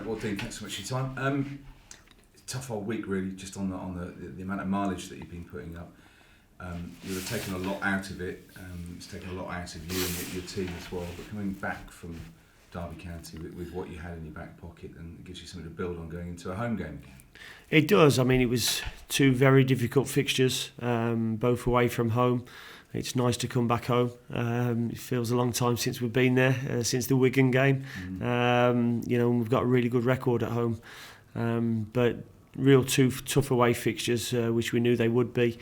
Well, Dean, thanks so much for your time. Tough old week, really, just on the amount of mileage that you've been putting up. You were taking a lot out of it. It's taken a lot out of you and your team as well. But coming back from Derby County with what you had in your back pocket, and it gives you something to build on going into a home game again. It does. I mean, it was two very difficult fixtures, both away from home. It's nice to come back home. It feels a long time since we've been there, since the Wigan game. We've got a really good record at home. But real two tough away fixtures, which we knew they would be.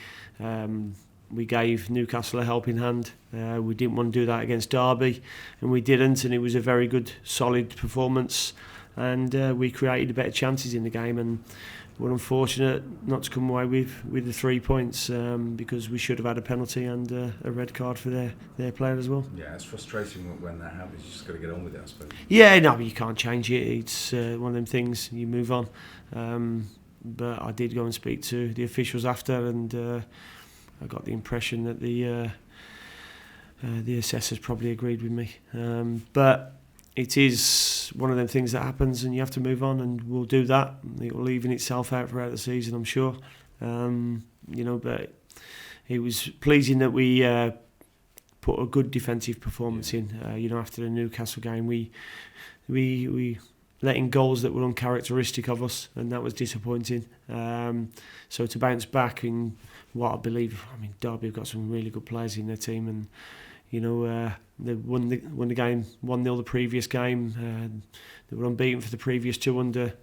We gave Newcastle a helping hand. We didn't want to do that against Derby, and we didn't, and it was a very good, solid performance. And we created better chances in the game, and we're unfortunate not to come away with the 3 points, because we should have had a penalty and a red card for their player as well. Yeah, it's frustrating when that happens. You just got to get on with it, I suppose. Yeah, no, you can't change it. It's one of them things. You move on. But I did go and speak to the officials after, and I got the impression that the assessors probably agreed with me. But it is one of them things that happens, and you have to move on, and we'll do that. It will even itself out throughout the season, I'm sure. But it was pleasing that we put a good defensive performance in. After the Newcastle game, we let in goals that were uncharacteristic of us, and that was disappointing. So to bounce back in what I believe, Derby have got some really good players in their team, and they won the game 1-0 the previous game. They were unbeaten for the previous two under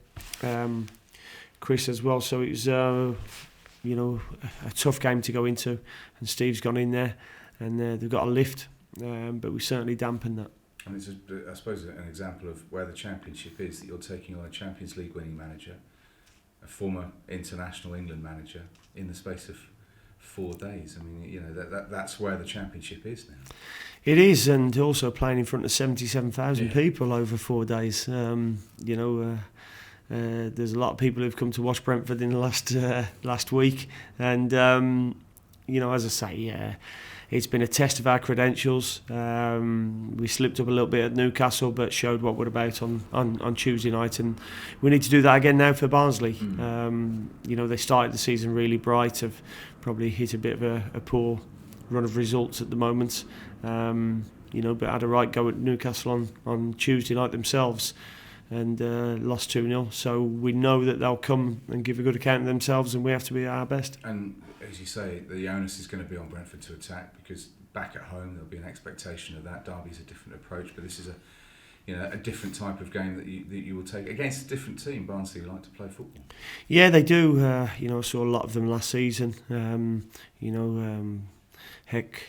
Chris as well. So it was a tough game to go into, and Steve's gone in there, and they've got a lift, but we certainly dampened that. And it's, I suppose, an example of where the Championship is, that you're taking on a Champions League winning manager, a former international England manager, in the space of 4 days. That's where the Championship is now. It is, and also playing in front of 77,000 people over 4 days. There's a lot of people who've come to watch Brentford in the last week, and as I say, it's been a test of our credentials. We slipped up a little bit at Newcastle, but showed what we're about on Tuesday night, and we need to do that again now for Barnsley. They started the season really bright, have probably hit a bit of a poor run of results at the moment, but had a right go at Newcastle on Tuesday night themselves, and lost 2-0. So we know that they'll come and give a good account of themselves, and we have to be at our best. And as you say, the onus is going to be on Brentford to attack, because back at home there'll be an expectation of that. Derby's a different approach, but this is a different type of game that you will take against a different team. Barnsley like to play football. Yeah, they do. I saw a lot of them last season. Heck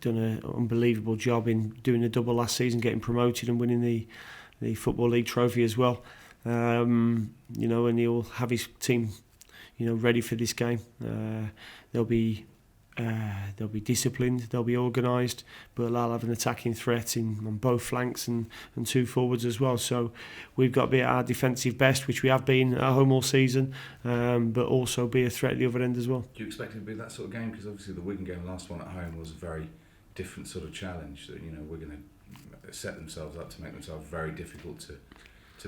done an unbelievable job in doing a double last season, getting promoted and winning the Football League trophy as well. And he'll have his team ready for this game. They'll be disciplined, they'll be organised, but they'll have an attacking threat on both flanks and two forwards as well. So we've got to be at our defensive best, which we have been at home all season, but also be a threat at the other end as well. Do you expect it to be that sort of game? Because obviously the Wigan game, last one at home, was a very different sort of challenge. That we're going to set themselves up to make themselves very difficult to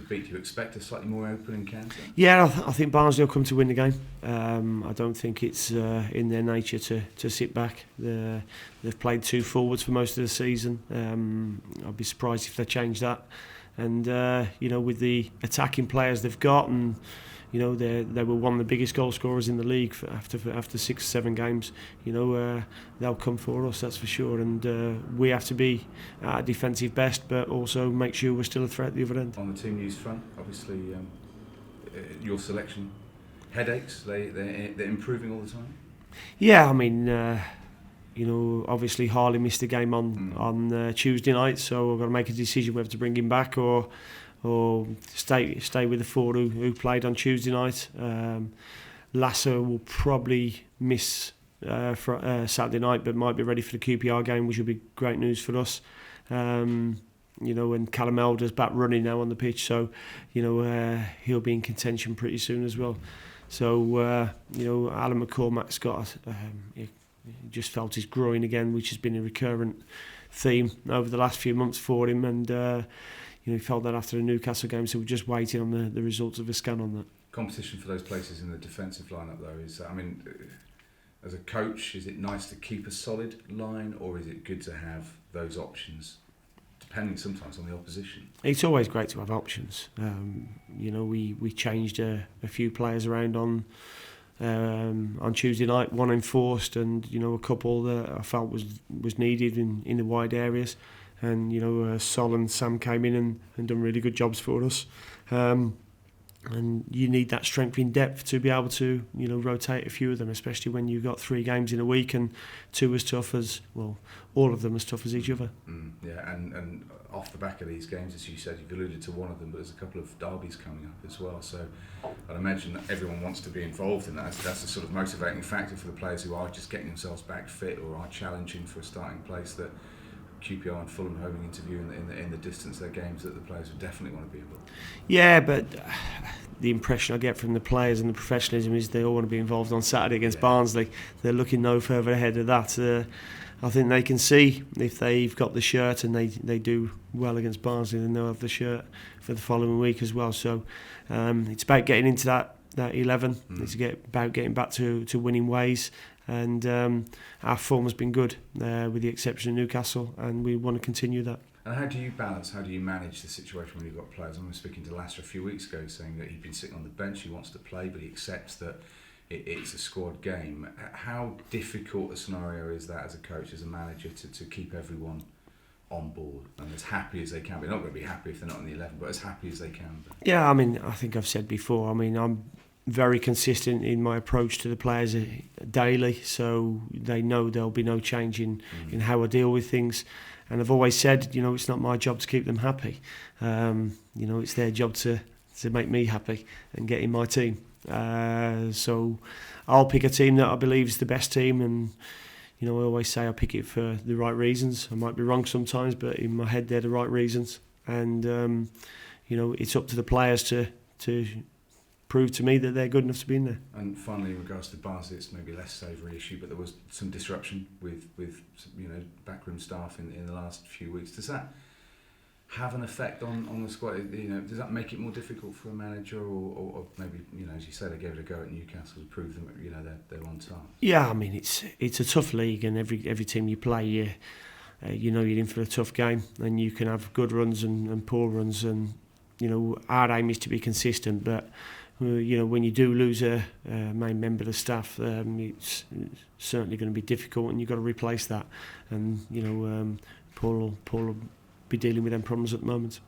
beat. Do you expect a slightly more open encounter? Yeah, I think Barnsley will come to win the game. I don't think it's in their nature to sit back. They've played two forwards for most of the season. I'd be surprised if they change that. And with the attacking players they've got, and they were one of the biggest goal scorers in the league after 6 or 7 games. They'll come for us, that's for sure. And we have to be at our defensive best, but also make sure we're still a threat at the other end. On the team news front, obviously, your selection headaches, they're improving all the time. Yeah, obviously Harley missed a game on Tuesday night, so we've got to make a decision whether to bring him back or stay with the 4 who played on Tuesday night. Lasser will probably miss Saturday night, but might be ready for the QPR game, which will be great news for us. And Callum Elder's back running now on the pitch, so he'll be in contention pretty soon as well. So Alan McCormack's got he just felt his groin again, which has been a recurrent theme over the last few months for him, and he felt that after the Newcastle game, so we're just waiting on the results of a scan on that. Competition for those places in the defensive lineup, though, is, I mean, as a coach, is it nice to keep a solid line, or is it good to have those options, depending sometimes on the opposition? It's always great to have options. We changed a few players around on Tuesday night, one enforced, and a couple that I felt was needed in the wide areas. And Sol and Sam came in and done really good jobs for us. And you need that strength in depth to be able to rotate a few of them, especially when you've got 3 games in a week and 2 as tough as, well, all of them as tough as each other. Yeah, and off the back of these games, as you said, you've alluded to one of them, but there's a couple of derbies coming up as well, so I'd imagine that everyone wants to be involved in that. That's a sort of motivating factor for the players who are just getting themselves back fit or are challenging for a starting place, that QPR and Fulham homing interview in the distance, they're games that the players would definitely want to be involved. Yeah, but the impression I get from the players and the professionalism is they all want to be involved on Saturday against Barnsley. They're looking no further ahead of that. I think they can see if they've got the shirt and they do well against Barnsley, then they'll have the shirt for the following week as well. So it's about getting into that 11. It's about getting back to winning ways. And our form has been good, with the exception of Newcastle, and we want to continue that. And how do you manage the situation when you've got players? I was speaking to Lasser a few weeks ago, saying that he'd been sitting on the bench, he wants to play, but he accepts that it's a squad game. How difficult a scenario is that as a coach, as a manager, to keep everyone on board and as happy as they can be? They're not going to be happy if they're not in the 11, but as happy as they can be. Yeah, I mean, I think I've said before, I'm very consistent in my approach to the players daily, so they know there'll be no change in how I deal with things. And I've always said, it's not my job to keep them happy. It's their job to make me happy and get in my team. So I'll pick a team that I believe is the best team, and I always say I pick it for the right reasons. I might be wrong sometimes, but in my head they're the right reasons. And it's up to the players to prove to me that they're good enough to be in there. And finally, in regards to Barnsley, it's maybe a less savoury issue, but there was some disruption with backroom staff in the last few weeks. Does that have an effect on the squad? Does that make it more difficult for a manager, or maybe as you say, they gave it a go at Newcastle to prove them they're on time? Yeah, I mean it's a tough league, and every team you play, you're in for a tough game, and you can have good runs and poor runs, and our aim is to be consistent, but when you do lose a main member of the staff, it's certainly going to be difficult, and you've got to replace that. And Paul will be dealing with them problems at the moment.